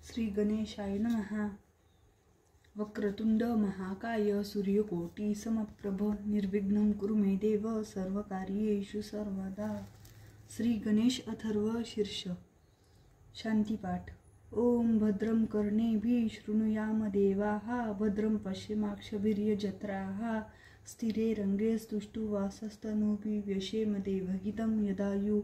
श्री गणेशाय नमः। वक्रतुंड महाकाय सूर्यकोटी समप्रभ निर्विघ्नं कुरु मे देव सर्वकार्येषु सर्वदा। श्री गणेश अथर्व शीर्ष शांतिपाठ। ओम भद्रं कर्णेभिः शृणुयाम देवाः भद्रं पश्येमाक्षभिर्यजत्राः स्थिरे रंगे स्तुष्टुवासस्तनूभिः व्यशेम देवहितं यदायु।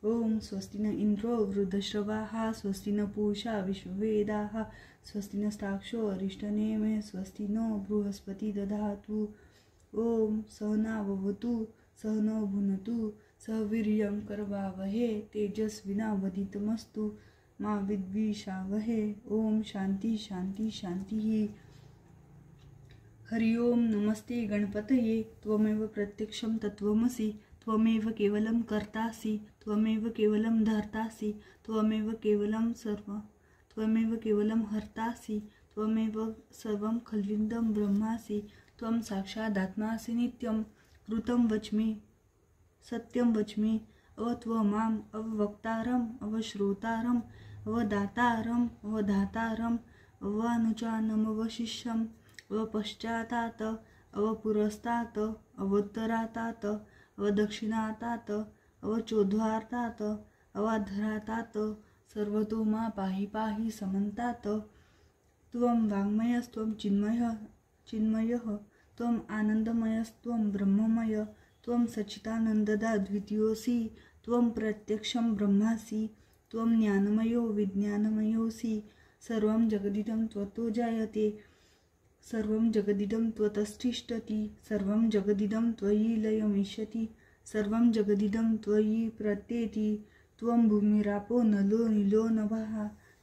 ओम स्वस्ति न इंद्रो वृद्धश्रवाः स्वस्ति न पूषा विश्ववेदाः स्वस्ति नस्ताक्षो अरिष्टनेमे स्वस्ति नो बृहस्पति दधातु। ओम सहनाववतु सहनौ भुनक्तु सह वीर्यं करवावहे तेजस्विनावधीतमस्तु मा विद्विषावहे। ओम शांति शांति शांति। हरि ओम नमस्ते गणपतये त्वमेव प्रत्यक्षं तत्त्वमसि त्वमेव केवलं कर्तासि त्वमेव केवलं धर्तासि त्वमेव केवलं सर्व त्वमेव केवलं हर्तासि त्वमेव सर्वं खल्विदं ब्रह्मासि त्वं साक्षादात्मासि नित्यं कृतं वच्मि सत्यं वच्मि अवत्वमाम् अववक्तारम् अवश्रोतारम् अवदातारम् अवधातारम् अवानुचानमवशिष्यम् अवपश्चातात् अवपुरस्तात् अवोत्तरातात् अवदक्षिणातात् अवचोद्वारातात् अवाधरातात् सर्वतो मा पाहि पाहि समन्तात्। त्वं वाङ्मयस्त्वं चिन्मयः त्वं आनन्दमयस्त्वं ब्रह्ममय त्वं सच्चिदानन्ददा द्वितीयोऽसि त्वं प्रत्यक्षं ब्रह्मासि त्वं ज्ञानमयो विज्ञानमयोऽसि। सर्वं जगदिदं त्वत्तो जायते सर्वं जगदिदं त्वत्तिष्ठति सर्वं जगदिदं त्वयि लयमिष्यति सर्वं जगदिदं त्वयि प्रत्येति। त्वं भूमिरापो नलो नीलो नभः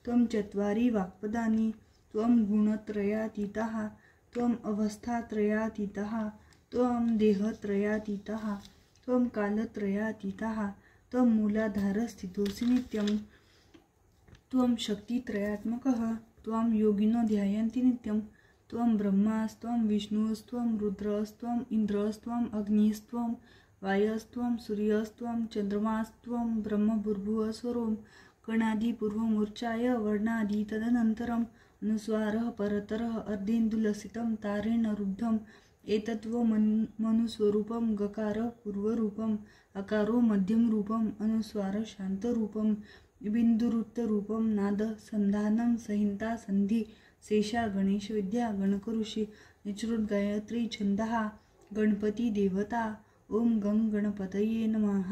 त्वं चत्वारि वाक्पदानि त्वं गुणत्रयातीतः त्वं अवस्थात्रयातीतः त्वं देहत्रयातीतः त्वं कालत्रयातीतः त्वं मूलाधारस्थितोऽसि नित्यं त्वं शक्तित्रयात्मकः त्वं योगिनो ध्यायन्ति नित्यं त्वं ब्रह्मास्त्वं विष्णुस्त्वं रुद्रस्त्वं इन्द्रस्त्वं अग्निस्त्वं वायस्त्वं सूर्यस्त्वं चन्द्रमास्त्वं ब्रह्मभूर्भुवस्वरों कणादिपूर्वमूर्च्छाय वर्णादि तदनन्तरम् अनुस्वारः परतरः अर्धेन्दुलसितं तारेण रुद्धम् एतत्त्वमनुस्वरूपं गकारः पूर्वरूपम् अकारो मध्यमरूपम् अनुस्वारः शान्तरूपं बिन्दुरुत्तरूपं नादः संधानं संहिता संधि शेषा गणेश विद्या गणकऋषि निचृत गायत्री छंदः गणपति देवता। ओम गं गणपतये नमः।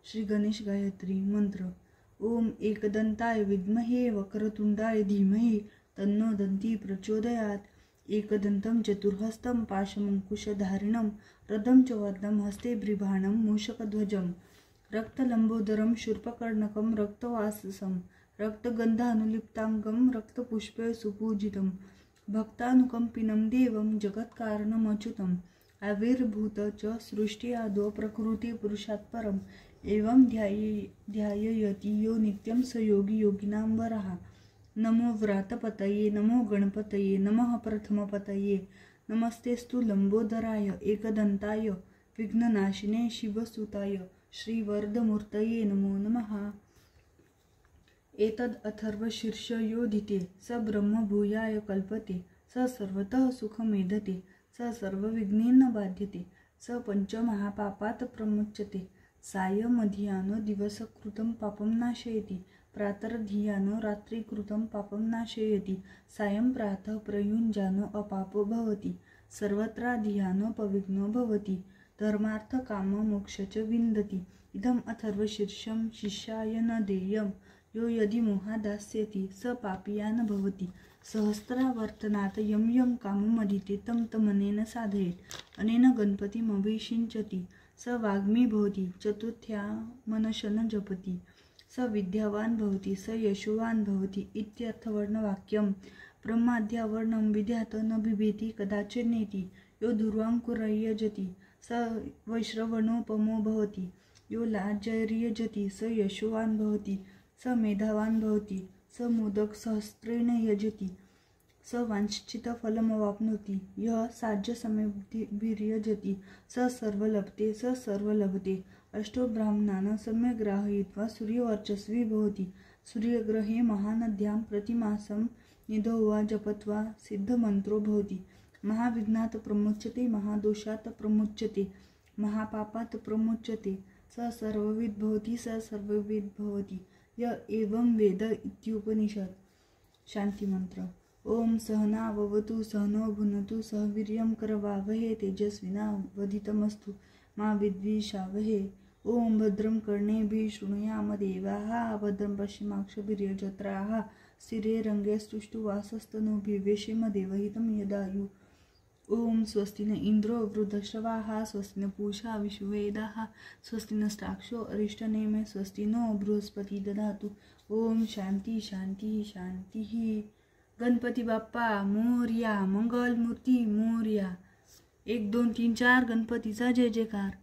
श्री गणेश गायत्री मंत्र। ओम एकदंताय विद्महे वक्रतुंडाय धीमहि तन्नो दन्ती प्रचोदयात्। एकदन्तं चतुर्हस्तं पाशमंकुशधारिणं रदं च वरदं हस्ते बिभ्राणं मूषकध्वजं रक्तलंबोदरं शूर्पकर्णकं रक्तवाससं रक्तगन्धानुलिप्तांगं रक्तपुष्पे सुपूजितं भक्तानुकंपिनं देवं जगत्कारणमच्युतम् आविर्भूत च सृष्टि आदौ प्रकृति पुरुषात् परम् एवं ध्याययति यो नित्यं स योगी योगिनां वरः। नमो व्रातपतये नमो गणपतये नमः प्रथमपतये नमस्तेस्तु लंबोदराय एकदन्ताय विघ्ननाशिने शिवसुताय श्रीवरदमूर्तये नमो नमः। एतद् अथर्वशीर्षयोधिते स ब्रह्म भूयाय कल्पते स सर्वतः सुखमेधते स सर्वविघ्नेन बाध्यते स पंचमहापापात् प्रमुच्यते सायमधियानो दिवसकृतं पापं नाशयति प्रातर्धियानो रात्रिकृतं पापं नाशयति सायं प्रातः प्रयुञ्जानो अपापो भवति सर्वत्राधियानो पविघ्नो भवति धर्मार्थकाममोक्ष च विन्दति। इदम् अथर्वशीर्षं शिष्याय न देयं यो यदि मोहादास्यति स पापीयान् भवति सहस्रावर्तनात् यं यं काममधीते तं तमनेन साधयेत् अनेन गणपतिमभिषिञ्चति स वाग्मी भवति चतुर्थ्या मनशन् जपति स विद्यावान् भवति स यशोवान् भवति इत्यर्थवर्णवाक्यं। ब्रह्माद्यावर्णं विद्यात् न बिभेति कदाचिन्नेति यो दुर्वाङ्कुर्यजति स वैश्रवणोपमो भवति यो लाजर्यजति स यशोवान् भवति स मेधावान् भवति स मोदकसहस्रेण यजति स वाञ्छितफलमवाप्नोति यः साज्यसमभिर्यजति स सर्वलभते अष्टो ब्राह्मणान् सम्यग् ग्राहयित्वा सूर्यवर्चस्वी भवति सूर्यग्रहे महानद्यां प्रतिमासं निधौ वा जपत्वा सिद्धमन्त्रो भवति। महाविघ्नात् प्रमुच्यते, महादोषात् प्रमुच्यते, महापापात् प्रमुच्यते। स सर्वविद् भवति, स सर्वविद् भवति, य एवं वेद इत्युपनिषत्। शांती मंत्र। ओम सहनाववतु सहनो भुनतु सह वीर्यं करवावहे तेजस्विनावधीतमस्तु मा विद्विषावहे। ओम भद्रं कर्णेभिः शृणुयाम देवाः भद्रं पश्चिमाक्षभिर्यजत्राः स्थिरैरङ्गैस्तुष्टुवासस्तनूभिः व्यशेम देवहितं यदायुः। ओम स्वस्ति न इंद्रो वृद्धश्रवाः स्वस्ति न पूषा विश्ववेदाः स्वस्ति नस्ताक्षो अरिष्टनेमे स्वस्ति नो बृहस्पति ददातु। ओम शांती शांती शांती। गणपती बाप्पा मोरया, मंगल मूर्ती मोरया। 1 2 3 4 गणपतीचा जय जयकार।